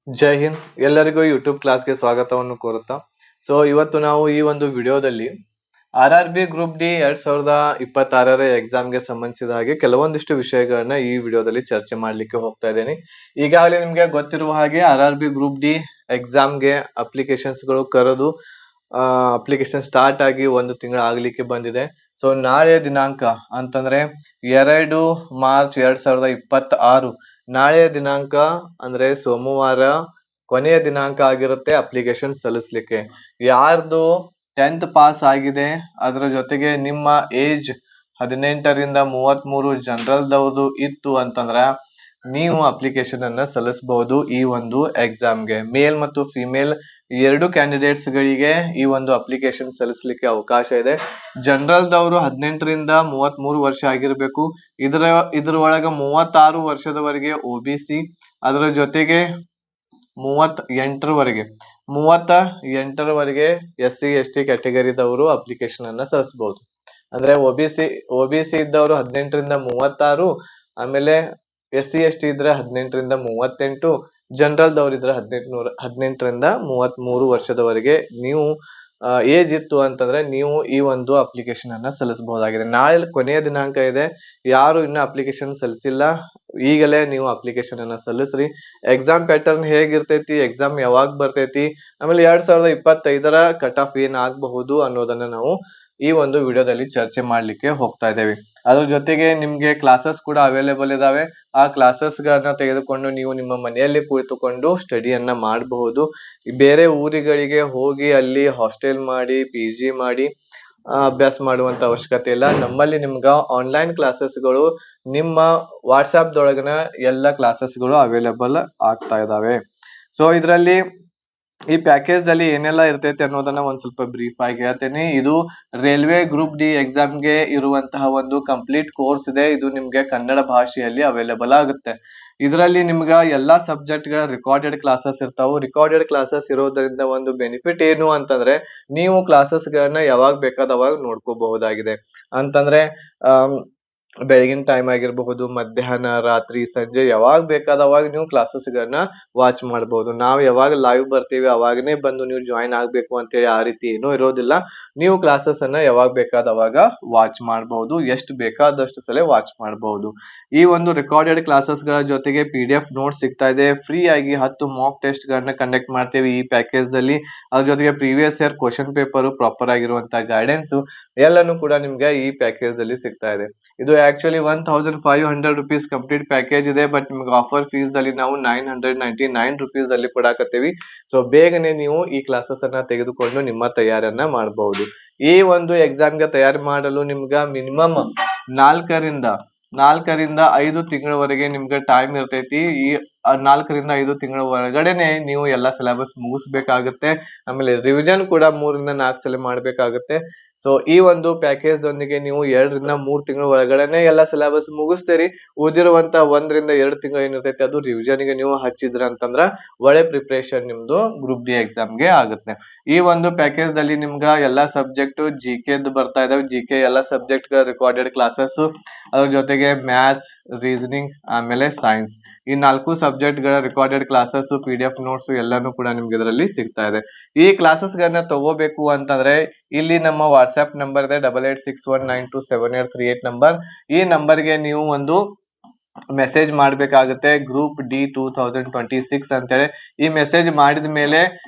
ಜೈ ಹಿಂದ್ ಎಲ್ಲರಿಗೂ ಯೂಟ್ಯೂಬ್ ಕ್ಲಾಸ್ಗೆ ಸ್ವಾಗತವನ್ನು ಕೋರುತ್ತಾ. ಇವತ್ತು ನಾವು ಈ ಒಂದು ವಿಡಿಯೋದಲ್ಲಿ RRB ಗ್ರೂಪ್ ಡಿ 2026 ಎಕ್ಸಾಮ್ಗೆ ಸಂಬಂಧಿಸಿದ ಹಾಗೆ ಕೆಲವೊಂದಿಷ್ಟು ವಿಷಯಗಳನ್ನ ಈ ವಿಡಿಯೋದಲ್ಲಿ ಚರ್ಚೆ ಮಾಡ್ಲಿಕ್ಕೆ ಹೋಗ್ತಾ ಇದ್ದೇನೆ. ಈಗಾಗಲೇ ನಿಮ್ಗೆ ಗೊತ್ತಿರುವ ಹಾಗೆ RRB ಗ್ರೂಪ್ ಡಿ ಎಕ್ಸಾಮ್ಗೆ ಅಪ್ಲಿಕೇಶನ್ಸ್ಗಳು ಕರೆದು ಅಪ್ಲಿಕೇಶನ್ ಸ್ಟಾರ್ಟ್ ಆಗಿ ಒಂದು ತಿಂಗಳು ಆಗ್ಲಿಕ್ಕೆ ಬಂದಿದೆ. ನಾಳೆ ದಿನಾಂಕ ಅಂತಂದ್ರೆ 2 ಮಾರ್ಚ್ 2026 ನಾಳೆಯ ದಿನಾಂಕ ಅಂದ್ರೆ ಸೋಮವಾರ ಕೊನೆಯ ದಿನಾಂಕ ಆಗಿರುತ್ತೆ ಅಪ್ಲಿಕೇಶನ್ ಸಲ್ಲಿಸ್ಲಿಕ್ಕೆ. ಯಾರ್ದು 10th ಪಾಸ್ ಆಗಿದೆ ಅದರ ಜೊತೆಗೆ ನಿಮ್ಮ ಏಜ್ 18ರಿಂದ 33 ಜನರಲ್ದವ್ರದ್ದು ಇತ್ತು ಅಂತಂದ್ರ ನೀವು ಅಪ್ಲಿಕೇಶನ್ ಅನ್ನ ಸಲ್ಲಿಸಬಹುದು ಈ ಒಂದು ಎಕ್ಸಾಮ್ಗೆ. ಮೇಲ್ ಮತ್ತು ಫಿಮೇಲ್ ಎರಡು ಕ್ಯಾಂಡಿಡೇಟ್ಸ್ ಗಳಿಗೆ ಈ ಒಂದು ಅಪ್ಲಿಕೇಶನ್ ಸಲ್ಲಿಸಲಿಕ್ಕೆ ಅವಕಾಶ ಇದೆ. ಜನರಲ್ದವರು 18ರಿಂದ 33 ವರ್ಷ ಆಗಿರ್ಬೇಕು. ಇದ್ರ ಒಳಗ 36 ವರ್ಷದವರೆಗೆ OBC, ಅದರ ಜೊತೆಗೆ 38ರವರೆಗೆ SC ST ಕ್ಯಾಟಗರಿದವರು ಅಪ್ಲಿಕೇಶನ್ ಅನ್ನ ಸಲ್ಲಿಸಬಹುದು. ಅಂದ್ರೆ OBC ಇದ್ದವರು 18ರಿಂದ 36, ಆಮೇಲೆ SC ST ಇದ್ರೆ 18ರಿಂದ 38, ಜನರಲ್ ದವ್ರು ಇದ್ರೆ 18ರಿಂದ 33 ವರ್ಷದವರೆಗೆ ನೀವು ಏಜ್ ಇತ್ತು ಅಂತಂದ್ರೆ ನೀವು ಈ ಒಂದು ಅಪ್ಲಿಕೇಶನ್ ಅನ್ನ ಸಲ್ಲಿಸಬಹುದಾಗಿದೆ. ನಾಳೆ ಕೊನೆಯ ದಿನಾಂಕ ಇದೆ. ಯಾರು ಇನ್ನ ಅಪ್ಲಿಕೇಶನ್ ಸಲ್ಲಿಸಿಲ್ಲ ಈಗಲೇ ನೀವು ಅಪ್ಲಿಕೇಶನ್ ಅನ್ನ ಸಲ್ಲಿಸ್ರಿ. ಎಕ್ಸಾಮ್ ಪ್ಯಾಟರ್ನ್ ಹೇಗಿರ್ತೈತಿ, ಎಕ್ಸಾಮ್ ಯಾವಾಗ ಬರ್ತೈತಿ, ಆಮೇಲೆ 2025ರ ಕಟ್ ಆಫ್ ಏನ್ ಆಗಬಹುದು ಅನ್ನೋದನ್ನ ನಾವು ಈ ಒಂದು ವಿಡಿಯೋದಲ್ಲಿ ಚರ್ಚೆ ಮಾಡ್ಲಿಕ್ಕೆ ಹೋಗ್ತಾ ಇದ್ದೇವೆ. ಅದ್ರ ಜೊತೆಗೆ ನಿಮ್ಗೆ ಕ್ಲಾಸಸ್ ಕೂಡ ಅವೈಲೇಬಲ್ ಇದಾವೆ. ಆ ಕ್ಲಾಸಸ್ ಗಳನ್ನ ತೆಗೆದುಕೊಂಡು ನೀವು ನಿಮ್ಮ ಮನೆಯಲ್ಲಿ ಕುಳಿತುಕೊಂಡು ಸ್ಟಡಿಯನ್ನ ಮಾಡಬಹುದು. ಬೇರೆ ಊರುಗಳಿಗೆ ಹೋಗಿ ಅಲ್ಲಿ ಹಾಸ್ಟೆಲ್ ಮಾಡಿ PG ಮಾಡಿ ಅಭ್ಯಾಸ ಮಾಡುವಂತ ಅವಶ್ಯಕತೆ ಇಲ್ಲ. ನಮ್ಮಲ್ಲಿ ನಿಮ್ಗ ಆನ್ಲೈನ್ ಕ್ಲಾಸಸ್ಗಳು ನಿಮ್ಮ ವಾಟ್ಸ್ಆಪ್ ದೊಳಗನ ಎಲ್ಲ ಕ್ಲಾಸಸ್ಗಳು ಅವೈಲೇಬಲ್ ಆಗ್ತಾ ಇದಾವೆ. ಇದರಲ್ಲಿ ಈ ಪ್ಯಾಕೇಜ್ ಅಲ್ಲಿ ಏನೆಲ್ಲ ಇರ್ತೈತೆ ಅನ್ನೋದನ್ನ ಒಂದ್ ಸ್ವಲ್ಪ ಬ್ರೀಫ್ ಆಗಿ ಹೇಳ್ತೇನೆ. ಇದು ರೈಲ್ವೆ ಗ್ರೂಪ್ ಡಿ ಎಕ್ಸಾಮ್ಗೆ ಇರುವಂತಹ ಒಂದು ಕಂಪ್ಲೀಟ್ ಕೋರ್ಸ್ ಇದೆ. ಇದು ನಿಮ್ಗೆ ಕನ್ನಡ ಭಾಷೆಯಲ್ಲಿ ಅವೈಲೇಬಲ್ ಆಗುತ್ತೆ. ಇದರಲ್ಲಿ ನಿಮ್ಗ ಎಲ್ಲಾ ಸಬ್ಜೆಕ್ಟ್ ಗಳ ರೆಕಾರ್ಡೆಡ್ ಕ್ಲಾಸಸ್ ಇರ್ತಾವು. ರೆಕಾರ್ಡೆಡ್ ಕ್ಲಾಸಸ್ ಇರೋದ್ರಿಂದ ಒಂದು ಬೆನಿಫಿಟ್ ಏನು ಅಂತಂದ್ರೆ ನೀವು ಕ್ಲಾಸಸ್ ಗಳನ್ನ ಯಾವಾಗ ಬೇಕಾದ ಅವಾಗ ನೋಡ್ಕೋಬಹುದಾಗಿದೆ. ಅಂತಂದ್ರೆ ಬೆಳಗಿನ ಟೈಮ್ ಆಗಿರಬಹುದು, ಮಧ್ಯಾಹ್ನ, ರಾತ್ರಿ, ಸಂಜೆ ಯಾವಾಗ ಬೇಕಾದವಾಗ ನೀವು ಕ್ಲಾಸಸ್ ಗಳನ್ನ ವಾಚ್ ಮಾಡಬಹುದು. ನಾವು ಯಾವಾಗ ಲೈವ್ ಬರ್ತೀವಿ ಅವಾಗನೇ ಬಂದು ನೀವು ಜಾಯಿನ್ ಆಗ್ಬೇಕು ಅಂತೇಳಿ ಆ ರೀತಿ ಏನೂ ಇರೋದಿಲ್ಲ. ನೀವು ಕ್ಲಾಸಸ್ ಅನ್ನ ಯಾವಾಗ ಬೇಕಾದವಾಗ ವಾಚ್ ಮಾಡಬಹುದು, ಎಷ್ಟು ಬೇಕಾದಷ್ಟು ಸಲ ವಾಚ್ ಮಾಡಬಹುದು. ಈ ಒಂದು ರೆಕಾರ್ಡೆಡ್ ಕ್ಲಾಸಸ್ ಗಳ ಜೊತೆಗೆ PDF ನೋಟ್ಸ್ ಸಿಗ್ತಾ ಇದೆ. ಫ್ರೀ ಆಗಿ 10 ಮಾಕ್ ಟೆಸ್ಟ್ ಗಳನ್ನ ಕಂಡಕ್ಟ್ ಮಾಡ್ತೇವೆ ಈ ಪ್ಯಾಕೇಜ್ ದಲ್ಲಿ. ಅದ್ರ ಜೊತೆಗೆ previous year question paper, proper ಆಗಿರುವಂತಹ ಗೈಡೆನ್ಸ್ ಎಲ್ಲಾನು ಕೂಡ ನಿಮ್ಗೆ ಈ ಪ್ಯಾಕೇಜ್ ಅಲ್ಲಿ ಸಿಗ್ತಾ ಇದೆ. ಇದು ಆಕ್ಚುಲಿ 1500 rupees ಕಂಪ್ಲೀಟ್ ಪ್ಯಾಕೇಜ್ ಇದೆ. ಬಟ್ ನಿಮ್ಗೆ ಆಫರ್ ಫೀಸ್ ಅಲ್ಲಿ ನಾವು 999 rupees ಅಲ್ಲಿ ಕೊಡಾಕತ್ತೀವಿ. ಬೇಗನೆ ನೀವು ಈ ಕ್ಲಾಸಸ್ ಅನ್ನ ತೆಗೆದುಕೊಂಡು ನಿಮ್ಮ ತಯಾರಿಯನ್ನ ಮಾಡಬಹುದು. ಈ ಒಂದು ಎಕ್ಸಾಮ್ಗೆ ತಯಾರಿ ಮಾಡಲು ನಿಮ್ಗ ಮಿನಿಮಮ್ 4ರಿಂದ 5 ತಿಂಗಳವರೆಗೆ ನಿಮ್ಗೆ ಟೈಮ್ ಇರ್ತೈತಿ. ಈ 4ರಿಂದ 5 ತಿಂಗಳ ಒಳಗಡೆನೆ ನೀವು ಎಲ್ಲಾ ಸಿಲೆಬಸ್ ಮುಗಿಸ್ಬೇಕಾಗತ್ತೆ. ಆಮೇಲೆ ರಿವಿಷನ್ ಕೂಡ 3ರಿಂದ 4 ಸಲ ಮಾಡ್ಬೇಕಾಗತ್ತೆ. ಈ ಒಂದು ಪ್ಯಾಕೇಜ್ ದೊಂದಿಗೆ ನೀವು 2ರಿಂದ 3 ತಿಂಗಳ ಒಳಗಡೆನೆ ಎಲ್ಲಾ ಸಿಲೆಬಸ್ ಮುಗಿಸ್ತೀರಿ. ಉಳಿದಿರುವಂತ 1ರಿಂದ 2 ತಿಂಗಳು ಏನಿರ್ತೈತಿ ಅದು ರಿವಿಷನ್ ಗೆ ನೀವು ಹಚ್ಚಿದ್ರ ಅಂತಂದ್ರ ಒಳ್ಳೆ ಪ್ರಿಪರೇಷನ್ ನಿಮ್ದು ಗ್ರೂಪ್ ಡಿ ಎಕ್ಸಾಮ್ಗೆ ಆಗುತ್ತೆ. ಈ ಒಂದು ಪ್ಯಾಕೇಜ್ ದಲ್ಲಿ ನಿಮ್ಗ ಎಲ್ಲಾ ಸಬ್ಜೆಕ್ಟ್ GK ಬರ್ತಾ ಇದಾವೆ. GK ಎಲ್ಲಾ ಸಬ್ಜೆಕ್ಟ್ ಗಳ ರೆಕಾರ್ಡೆಡ್ ಕ್ಲಾಸಸ್, ಅದ್ರ ಜೊತೆಗೆ ಮ್ಯಾಥ್ಸ್, ರೀಸನಿಂಗ್, ಆಮೇಲೆ ಸೈನ್ಸ್, ಈ 4 ಸಬ್ಜೆಕ್ಟ್ ಗಳ ರೆಕಾರ್ಡೆಡ್ ಕ್ಲಾಸಸ್, PDF ನೋಟ್ಸ್ ಎಲ್ಲಾನು ಕೂಡ ನಿಮ್ಗೆ ಇದರಲ್ಲಿ ಸಿಗ್ತಾ ಇದೆ. ಈ ಕ್ಲಾಸಸ್ ಗಳನ್ನ ತಗೋಬೇಕು ಅಂತಂದ್ರೆ ಇಲ್ಲಿ ನಮ್ಮ ವಾಟ್ಸ್ಆಪ್ ನಂಬರ್ ಇದೆ 8861927838 ನಂಬರ್. ಈ ನಂಬರ್ಗೆ ನೀವು ಒಂದು ಮೆಸೇಜ್ ಮಾಡ್ಬೇಕಾಗುತ್ತೆ ಗ್ರೂಪ್ ಡಿ 2026 ಅಂತೇಳಿ. ಈ ಮೆಸೇಜ್ ಮಾಡಿದ ಮೇಲೆ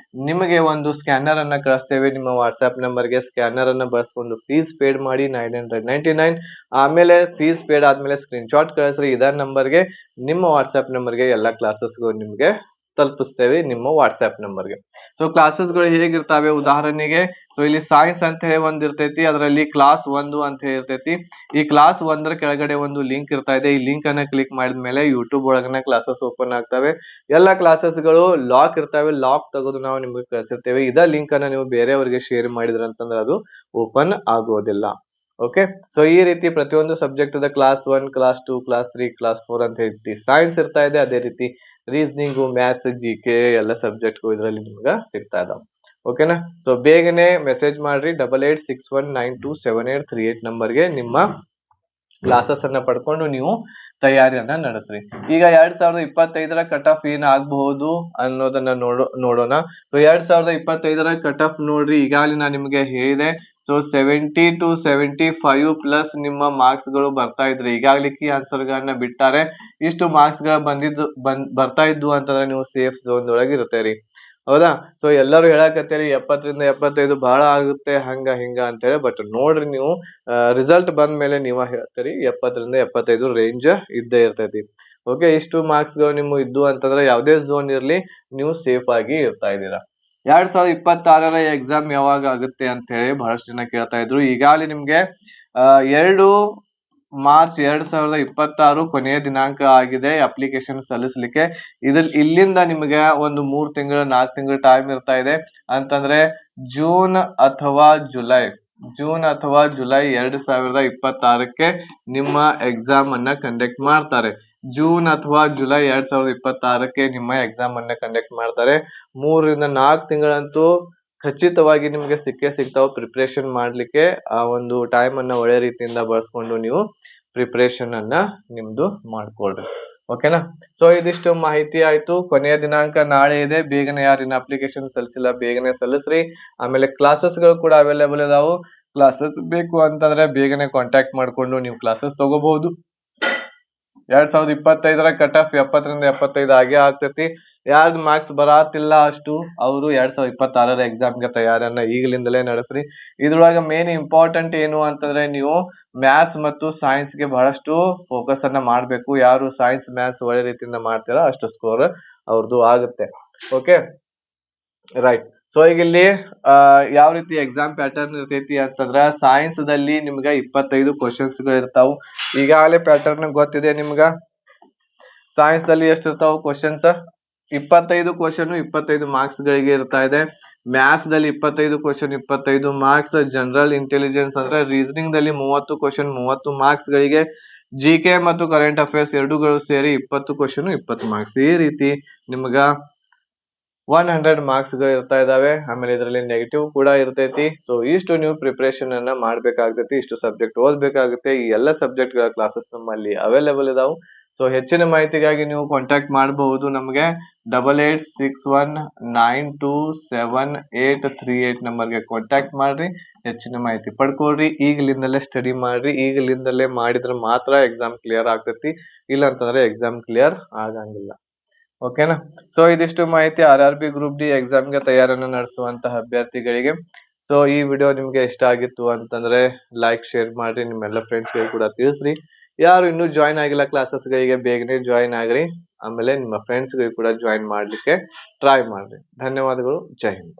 ನಿಮಗೆ ಒಂದು ಸ್ಕ್ಯಾನರ್ ಅನ್ನ ಕಳಿಸ್ತೇವೆ ನಿಮ್ಮ ವಾಟ್ಸ್ಆಪ್ ನಂಬರ್ಗೆ. ಸ್ಕ್ಯಾನರ್ ಅನ್ನ ಬಳಸ್ಕೊಂಡು ಫೀಸ್ ಪೇಡ್ ಮಾಡಿ 999. ಆಮೇಲೆ ಫೀಸ್ ಪೇಡ್ ಆದ್ಮೇಲೆ ಸ್ಕ್ರೀನ್ ಶಾಟ್ ಕಳಿಸ್ರಿ ಇದ ನಂಬರ್ಗೆ. ನಿಮ್ಮ ವಾಟ್ಸ್ಆಪ್ ನಂಬರ್ಗೆ ಎಲ್ಲಾ ಕ್ಲಾಸಸ್ಗಳು ನಿಮ್ಗೆ ತಲುಪಿಸ್ತೇವೆ ನಿಮ್ಮ ವಾಟ್ಸ್ಆಪ್ ನಂಬರ್ಗೆ. ಕ್ಲಾಸಸ್ಗಳು ಹೇಗಿರ್ತಾವೆ ಉದಾಹರಣೆಗೆ ಇಲ್ಲಿ ಸೈನ್ಸ್ ಅಂತ ಹೇಳಿ ಒಂದ್ ಇರ್ತೈತಿ. ಅದರಲ್ಲಿ ಕ್ಲಾಸ್ 1 ಅಂತ ಹೇಳಿ ಇರ್ತೈತಿ. ಈ ಕ್ಲಾಸ್ 1ರ ಕೆಳಗಡೆ ಒಂದು ಲಿಂಕ್ ಇರ್ತಾ ಇದೆ. ಈ ಲಿಂಕ್ ಅನ್ನ ಕ್ಲಿಕ್ ಮಾಡಿದ್ಮೇಲೆ ಯೂಟ್ಯೂಬ್ ಒಳಗನೆ ಕ್ಲಾಸಸ್ ಓಪನ್ ಆಗ್ತವೆ. ಎಲ್ಲಾ ಕ್ಲಾಸಸ್ಗಳು ಲಾಕ್ ಇರ್ತವೆ. ಲಾಕ್ ತೆಗೆದು ನಾವು ನಿಮ್ಗೆ ಕಳಿಸಿರ್ತೇವೆ. ಇದ ಲಿಂಕ್ ಅನ್ನ ನೀವು ಬೇರೆಯವರಿಗೆ ಶೇರ್ ಮಾಡಿದ್ರ ಅಂತಂದ್ರೆ ಅದು ಓಪನ್ ಆಗೋದಿಲ್ಲ. ಓಕೆ, ಈ ರೀತಿ ಪ್ರತಿಯೊಂದು subject class 1, class 2, class 3, class 4 ಅಂತ ಹೇಳಿ ಸೈನ್ಸ್ ಇರ್ತಾ ಇದೆ. ಅದೇ ರೀತಿ ರೀಸನಿಂಗ್, ಮ್ಯಾಥ್ಸ್, GK ಎಲ್ಲ ಸಬ್ಜೆಕ್ಟ್ಗಳು ಇದರಲ್ಲಿ ನಿಮ್ಗೆ ಸಿಗ್ತಾ ಇದಾವೆ. ಓಕೆನಾ? ಬೇಗನೆ ಮೆಸೇಜ್ ಮಾಡ್ರಿ 8861927838 ನಂಬರ್ಗೆ ನಿಮ್ಮ ಕ್ಲಾಸಸ್ ಅನ್ನ ಪಡ್ಕೊಂಡು ನೀವು ತಯಾರಿಯನ್ನ ನಡೆಸ್ರಿ. ಈಗ 2025ರ ಕಟ್ ಆಫ್ ಏನ್ ಆಗಬಹುದು ಅನ್ನೋದನ್ನ ನೋಡೋಣ. ಸೊ 2025ರ ಕಟ್ ಆಫ್ ನೋಡ್ರಿ, ಈಗಾಗಲೇ ನಾನು ನಿಮ್ಗೆ ಹೇಳಿದೆ. ಸೊ 70 to 75 ಪ್ಲಸ್ ನಿಮ್ಮ ಮಾರ್ಕ್ಸ್ ಗಳು ಬರ್ತಾ ಇದ್ರೆ, ಈಗಾಗಲೇ ಕೀ ಆನ್ಸರ್ ಗಳನ್ನ ಬಿಟ್ಟಾರೆ, ಇಷ್ಟು ಮಾರ್ಕ್ಸ್ ಗಳು ಬರ್ತಾ ಇದ್ವು ಅಂತಂದ್ರೆ ನೀವು ಸೇಫ್ ಝೋನ್ ಒಳಗೆ ಇರ್ತೀರಿ. ಹೌದಾ? ಸೊ ಎಲ್ಲರೂ ಹೇಳಕತ್ತೀರಿ 70ರಿಂದ 75 ಬಹಳ ಆಗುತ್ತೆ ಹಂಗ ಹಿಂಗ ಅಂತೇಳಿ. ಬಟ್ ನೋಡ್ರಿ, ನೀವು ರಿಸಲ್ಟ್ ಬಂದ ಮೇಲೆ ನೀವ ಹೇಳ್ತೀರಿ 70ರಿಂದ 75 ರೇಂಜ್ ಇದ್ದೇ ಇರ್ತೈತಿ. ಓಕೆ, ಇಷ್ಟು ಮಾರ್ಕ್ಸ್ ಗಳು ನಿಮ್ಗೆ ಇದ್ದು ಅಂತಂದ್ರೆ ಯಾವುದೇ ಝೋನ್ ಇರ್ಲಿ ನೀವು ಸೇಫ್ ಆಗಿ ಇರ್ತಾ ಇದ್ದೀರಾ. 2026ರ ಎಕ್ಸಾಮ್ ಯಾವಾಗ ಆಗುತ್ತೆ ಅಂತ ಹೇಳಿ ಬಹಳಷ್ಟು ಜನ ಕೇಳ್ತಾ ಇದ್ರು. ಈಗಾಗಲೇ ನಿಮ್ಗೆ 2 ಮಾರ್ಚ್ 2026 ಕೊನೆಯ ದಿನಾಂಕ ಆಗಿದೆ ಅಪ್ಲಿಕೇಶನ್ ಸಲ್ಲಿಸಲಿಕ್ಕೆ. ಇಲ್ಲಿಂದ ನಿಮ್ಗೆ ಒಂದು 3 ತಿಂಗಳು 4 ತಿಂಗಳು ಟೈಮ್ ಇರ್ತಾ ಇದೆ. ಅಂತಂದ್ರೆ ಜೂನ್ ಅಥವಾ ಜುಲೈ 2026ಕ್ಕೆ ನಿಮ್ಮ ಎಕ್ಸಾಮ್ ಅನ್ನ ಕಂಡಕ್ಟ್ ಮಾಡ್ತಾರೆ. ಜೂನ್ ಅಥವಾ ಜುಲೈ 2026ಕ್ಕೆ ನಿಮ್ಮ ಎಕ್ಸಾಮ್ ಅನ್ನ ಕಂಡಕ್ಟ್ ಮಾಡ್ತಾರೆ. 3ರಿಂದ 4 ತಿಂಗಳಂತೂ ಖಚಿತವಾಗಿ ನಿಮ್ಗೆ ಸಿಗ್ತಾವ ಪ್ರಿಪ್ರೇಷನ್ ಮಾಡ್ಲಿಕ್ಕೆ. ಆ ಒಂದು ಟೈಮ್ ಅನ್ನ ಒಳ್ಳೆ ರೀತಿಯಿಂದ ಬಳಸ್ಕೊಂಡು ನೀವು ಪ್ರಿಪ್ರೇಷನ್ ಅನ್ನ ನಿಮ್ದು ಮಾಡ್ಕೊಳ್ರಿ. ಓಕೆನಾ? ಸೊ ಇದಿಷ್ಟು ಮಾಹಿತಿ ಆಯ್ತು. ಕೊನೆಯ ದಿನಾಂಕ ನಾಳೆ ಇದೆ. ಬೇಗನೆ ಯಾರಿನ ಅಪ್ಲಿಕೇಶನ್ ಸಲ್ಲಿಸಿಲ್ಲ ಬೇಗನೆ ಸಲ್ಲಿಸ್ರಿ. ಆಮೇಲೆ ಕ್ಲಾಸಸ್ ಗಳು ಕೂಡ ಅವೈಲೇಬಲ್ ಇದಾವು. ಕ್ಲಾಸಸ್ ಬೇಕು ಅಂತಂದ್ರೆ ಬೇಗನೆ ಕಾಂಟ್ಯಾಕ್ಟ್ ಮಾಡ್ಕೊಂಡು ನೀವು ಕ್ಲಾಸಸ್ ತಗೋಬಹುದು. 2025ರ ಕಟ್ ಆಫ್ 70ರಿಂದ 75 ಆಗೇ ಆಗ್ತೈತಿ. ಯಾರ್ದು ಮಾರ್ಕ್ಸ್ ಬರಾತಿಲ್ಲ ಅಷ್ಟು ಅವರು 2026ರ ಎಕ್ಸಾಮ್ಗೆ ತಯಾರನ್ನ ಈಗಲಿಂದಲೇ ನಡೆಸ್ರಿ. ಇದ್ರೊಳಗೆ ಮೇನ್ ಇಂಪಾರ್ಟೆಂಟ್ ಏನು ಅಂತಂದ್ರೆ ನೀವು ಮ್ಯಾಥ್ಸ್ ಮತ್ತು ಸೈನ್ಸ್ ಗೆ ಬಹಳಷ್ಟು ಫೋಕಸ್ ಅನ್ನ ಮಾಡ್ಬೇಕು. ಯಾರು ಸೈನ್ಸ್ ಮ್ಯಾಥ್ಸ್ ಒಳ್ಳೆ ರೀತಿಯಿಂದ ಮಾಡ್ತೀರಾ ಅಷ್ಟು ಸ್ಕೋರ್ ಅವ್ರದ್ದು ಆಗುತ್ತೆ. Okay, right. ಸೊ ಈಗ ಇಲ್ಲಿ ಯಾವ ರೀತಿ ಎಕ್ಸಾಮ್ ಪ್ಯಾಟರ್ನ್ ಇರ್ತೈತಿ ಅಂತಂದ್ರ ಸೈನ್ಸ್ ದಲ್ಲಿ ನಿಮ್ಗ 25 ಕ್ವಶನ್ಸ್ ಗಳು ಇರ್ತಾವ. ಈಗಾಗಲೇ ಪ್ಯಾಟರ್ನ್ ಗೊತ್ತಿದೆ ನಿಮ್ಗ. ಸೈನ್ಸ್ ದಲ್ಲಿ ಎಷ್ಟಿರ್ತಾವ ಕ್ವಶನ್ಸ್? 25 ಕ್ವಶನ್ 25 ಮಾರ್ಕ್ಸ್ ಗಳಿಗೆ ಇರ್ತಾ ಇದೆ. ಮ್ಯಾಥ್ಸ್ ದಲ್ಲಿ 25 ಕ್ವಶನ್ 25 ಮಾರ್ಕ್ಸ್. ಜನರಲ್ ಇಂಟೆಲಿಜೆನ್ಸ್ ಅಂದ್ರೆ ರೀಸನಿಂಗ್ ದಲ್ಲಿ 30 ಕ್ವಶನ್ 30 ಮಾರ್ಕ್ಸ್ ಗಳಿಗೆ. ಜಿಕೆ ಮತ್ತು ಕರೆಂಟ್ ಅಫೇರ್ಸ್ ಎರಡೂಗಳು ಸೇರಿ 20 ಕ್ವಶನ್ 20 ಮಾರ್ಕ್ಸ್. ಈ ರೀತಿ ನಿಮ್ಗ 100 ಮಾರ್ಕ್ಸ್ ಗಳು ಇರ್ತಾ ಇದಾವೆ. ಆಮೇಲೆ ಇದರಲ್ಲಿ ನೆಗೆಟಿವ್ ಕೂಡ ಇರ್ತೈತಿ. ಸೊ ಇಷ್ಟು ನೀವು ಪ್ರಿಪರೇಷನ್ ಅನ್ನ ಮಾಡ್ಬೇಕಾಗ್ತೈತಿ. ಇಷ್ಟು ಸಬ್ಜೆಕ್ಟ್ ಓದ್ಬೇಕಾಗುತ್ತೆ. ಈ ಎಲ್ಲ ಸಬ್ಜೆಕ್ಟ್ ಗಳ ಕ್ಲಾಸಸ್ ನಮ್ಮಲ್ಲಿ ಅವೈಲೇಬಲ್ ಇದಾವೆ. ಸೊ ಹೆಚ್ಚಿನ ಮಾಹಿತಿಗಾಗಿ ನೀವು ಕಾಂಟ್ಯಾಕ್ಟ್ ಮಾಡಬಹುದು ನಮಗೆ 8861927838 ನಂಬರ್ಗೆ ಕಾಂಟ್ಯಾಕ್ಟ್ ಮಾಡ್ರಿ. ಹೆಚ್ಚಿನ ಮಾಹಿತಿ ಪಡ್ಕೊಳ್ರಿ. ಈಗಲಿಂದಲೇ ಸ್ಟಡಿ ಮಾಡ್ರಿ. ಈಗಲಿಂದಲೇ ಮಾಡಿದ್ರೆ ಮಾತ್ರ ಎಕ್ಸಾಮ್ ಕ್ಲಿಯರ್ ಆಗ್ತೈತಿ. ಇಲ್ಲ ಅಂತಂದ್ರೆ ಎಕ್ಸಾಮ್ ಕ್ಲಿಯರ್ ಆಗಂಗಿಲ್ಲ. ಓಕೆನಾ? ಸೊ ಇದಿಷ್ಟು ಮಾಹಿತಿ RRB ಗ್ರೂಪ್ ಡಿ ಎಕ್ಸಾಮ್ಗೆ ತಯಾರನ್ನು ನಡೆಸುವಂತಹ ಅಭ್ಯರ್ಥಿಗಳಿಗೆ. ಸೊ ಈ ವಿಡಿಯೋ ನಿಮ್ಗೆ ಇಷ್ಟ ಆಗಿತ್ತು ಅಂತಂದ್ರೆ ಲೈಕ್ ಶೇರ್ ಮಾಡ್ರಿ. ನಿಮ್ಮೆಲ್ಲ ಫ್ರೆಂಡ್ಸ್ ಗೆ ಕೂಡ ತಿಳಿಸ್ರಿ. ಯಾರು ಇನ್ನೂ ಜಾಯಿನ್ ಆಗಿಲ್ಲ ಕ್ಲಾಸಸ್ ಗಳಿಗೆ ಬೇಗನೆ ಜಾಯಿನ್ ಆಗ್ರಿ. ಆಮೇಲೆ ನಿಮ್ಮ ಫ್ರೆಂಡ್ಸ್ ಗೆ ಕೂಡ ಜಾಯಿನ್ ಮಾಡ್ಲಿಕ್ಕೆ ಟ್ರೈ ಮಾಡ್ರಿ. ಧನ್ಯವಾದಗಳು. ಜೈ ಹಿಂದ್.